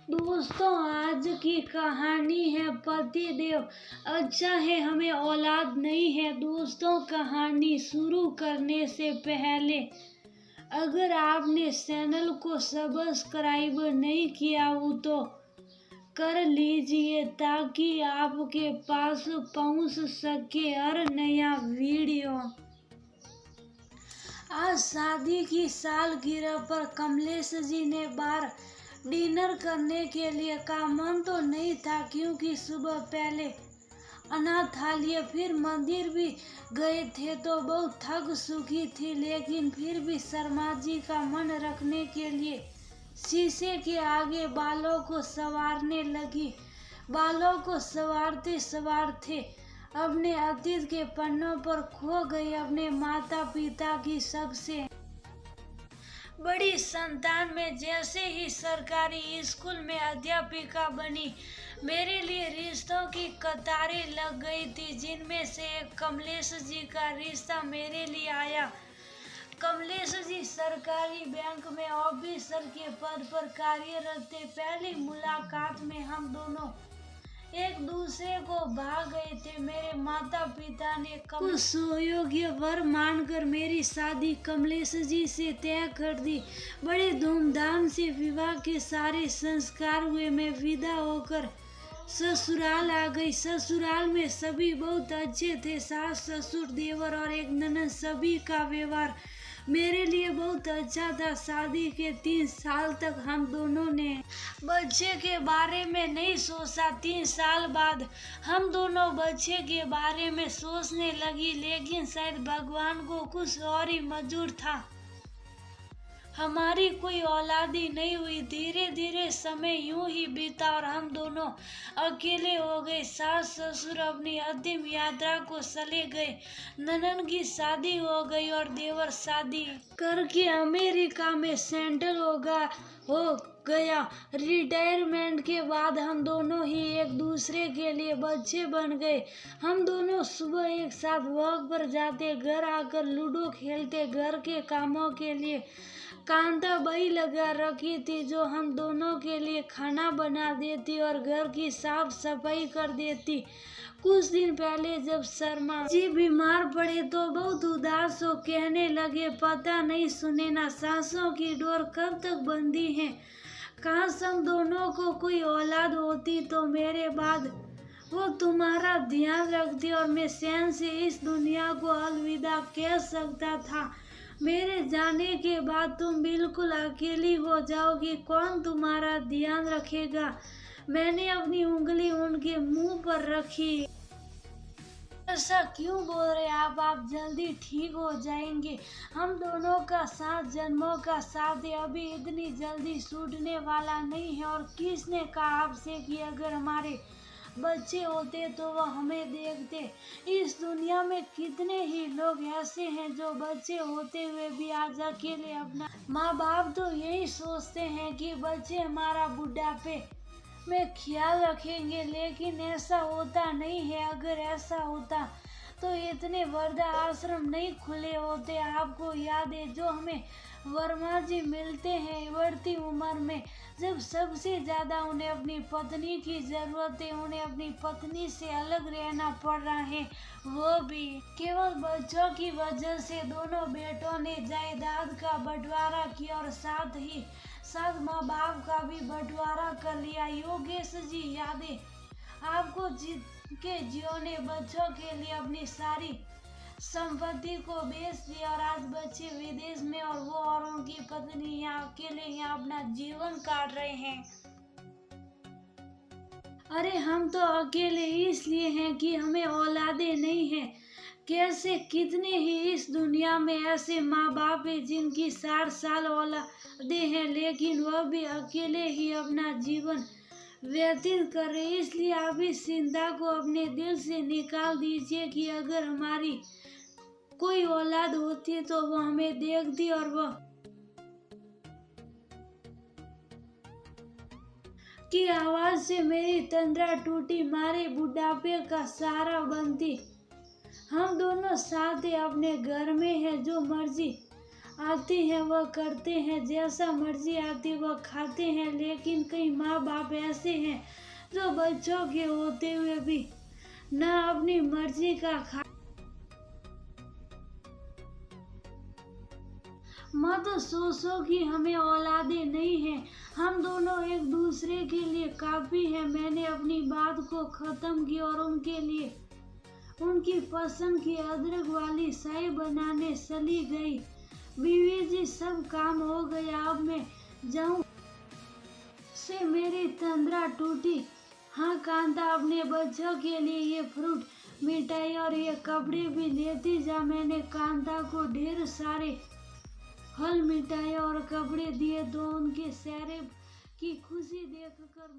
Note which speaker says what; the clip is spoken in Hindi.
Speaker 1: दोस्तों, आज की कहानी है पतिदेव अच्छा है हमें औलाद नहीं है। दोस्तों, कहानी शुरू करने से पहले अगर आपने चैनल को सब्सक्राइब नहीं किया हो तो कर लीजिए ताकि आपके पास पहुंच सके हर नया वीडियो। आज शादी की सालगिरह पर कमलेश जी ने बाहर डिनर करने के लिए कहा। मन तो नहीं था क्योंकि सुबह पहले अनाथालय फिर मंदिर भी गए थे तो बहुत थक चुकी थी, लेकिन फिर भी शर्मा जी का मन रखने के लिए शीशे के आगे बालों को संवारने लगी। बालों को संवारते संवारते अपने अतीत के पन्नों पर खो गई। अपने माता पिता की सबसे बड़ी संतान में जैसे ही सरकारी स्कूल में अध्यापिका बनी, मेरे लिए रिश्तों की कतारें लग गई थी, जिनमें से एक कमलेश जी का रिश्ता मेरे लिए आया। कमलेश जी सरकारी बैंक में ऑफिसर के पद पर कार्यरत थे। पहली मुलाकात में हम दोनों एक दूसरे को भाग गए थे। मेरे माता पिता ने कुछ सुयोग्य वर मानकर मेरी शादी कमलेश जी से तय कर दी। बड़े धूमधाम से विवाह के सारे संस्कार हुए। मैं विदा होकर ससुराल आ गई। ससुराल में सभी बहुत अच्छे थे। सास, ससुर, देवर और एक ननद, सभी का व्यवहार मेरे लिए बहुत अच्छा था। शादी के 3 साल तक हम दोनों ने बच्चे के बारे में नहीं सोचा। 3 साल बाद हम दोनों बच्चे के बारे में सोचने लगी, लेकिन शायद भगवान को कुछ और ही मंजूर था। हमारी कोई औलादी नहीं हुई। धीरे धीरे समय यूं ही बीता और हम दोनों अकेले हो गए। सास ससुर अपनी अंतिम यात्रा को चले गए। ननद की शादी हो गई और देवर शादी करके अमेरिका में सेटल हो गया। रिटायरमेंट के बाद हम दोनों ही एक दूसरे के लिए बच्चे बन गए। हम दोनों सुबह एक साथ वॉक पर जाते, घर आकर लूडो खेलते। घर के कामों के लिए कांता बाई लगा रखी थी जो हम दोनों के लिए खाना बना देती और घर की साफ सफाई कर देती। कुछ दिन पहले जब शर्मा जी बीमार पड़े तो बहुत उदास हो कहने लगे, पता नहीं सुने ना सांसों की डोर कब तक बंधी है। काश हम दोनों को कोई औलाद होती तो मेरे बाद वो तुम्हारा ध्यान रखती और मैं चैन से इस दुनिया को अलविदा कह सकता था। मेरे जाने के बाद तुम बिल्कुल अकेली हो जाओगी। कौन तुम्हारा ध्यान रखेगा? मैंने अपनी उंगली उनके मुंह पर रखी। ऐसा क्यों बोल रहे आप जल्दी ठीक हो जाएंगे। हम दोनों का 7 जन्मों का साथ है, अभी इतनी जल्दी छूटने वाला नहीं है। और किसने कहा आपसे कि अगर हमारे बच्चे होते तो वह हमें देखते। इस दुनिया में कितने ही लोग ऐसे हैं जो बच्चे होते हुए भी आज अकेले अपना माँ बाप तो यही सोचते हैं कि बच्चे हमारा बुढ़ापे में ख्याल रखेंगे, लेकिन ऐसा होता नहीं है। अगर ऐसा होता तो इतने वृद्ध आश्रम नहीं खुले होते। आपको याद है जो हमें वर्मा जी मिलते हैं बढ़ती उम्र में, जब सबसे ज्यादा उन्हें अपनी पत्नी की जरूरत है। उन्हें अपनी पत्नी से अलग रहना पड़ रहा है, वो भी केवल बच्चों की वजह से। दोनों बेटों ने जायदाद का बंटवारा किया और साथ ही साथ माँ बाप का भी बंटवारा कर लिया। योगेश जी यादें आपको जिनके जियो ने बच्चों के लिए अपनी सारी संपत्ति को बेच दिया और आज बच्चे विदेश में और वो और उनकी पत्नी यहाँ अकेले यहाँ अपना जीवन काट रहे हैं। अरे हम तो अकेले इसलिए हैं कि हमें औलादे नहीं हैं। कैसे कितने ही इस दुनिया में ऐसे माँ बाप हैं जिनकी 60 साल औलादे हैं, लेकिन वह भी अकेले ही अपना जीवन व्यतीत कर रहे। इसलिए आप इस चिंता को अपने दिल से निकाल दीजिए कि अगर हमारी कोई औलाद होती तो वो हमें देखती और वह की आवाज से मेरी तंद्रा टूटी मारे बुढ़ापे का सहारा बनती। हम दोनों साथ ही अपने घर में हैं, जो मर्जी आते हैं वह करते हैं, जैसा मर्जी आती वह खाते हैं। लेकिन कई माँ बाप ऐसे हैं जो बच्चों के होते हुए भी न अपनी मर्जी का मत सोचो कि हमें औलादे नहीं हैं, हम दोनों एक दूसरे के लिए काफी हैं। मैंने अपनी बात को खत्म किया और उनके लिए उनकी पसंद की अदरक वाली चाय बनाने चली गई। बीवी जी, सब काम हो गया, अब मैं जाऊं? से मेरी तंद्रा टूटी। हाँ कांता, अपने बच्चों के लिए ये फ्रूट, मिठाई और ये कपड़े भी लेती जा। मैंने कांता को ढेर सारे फल, मिठाई और कपड़े दिए तो उनके चेहरे की खुशी देखकर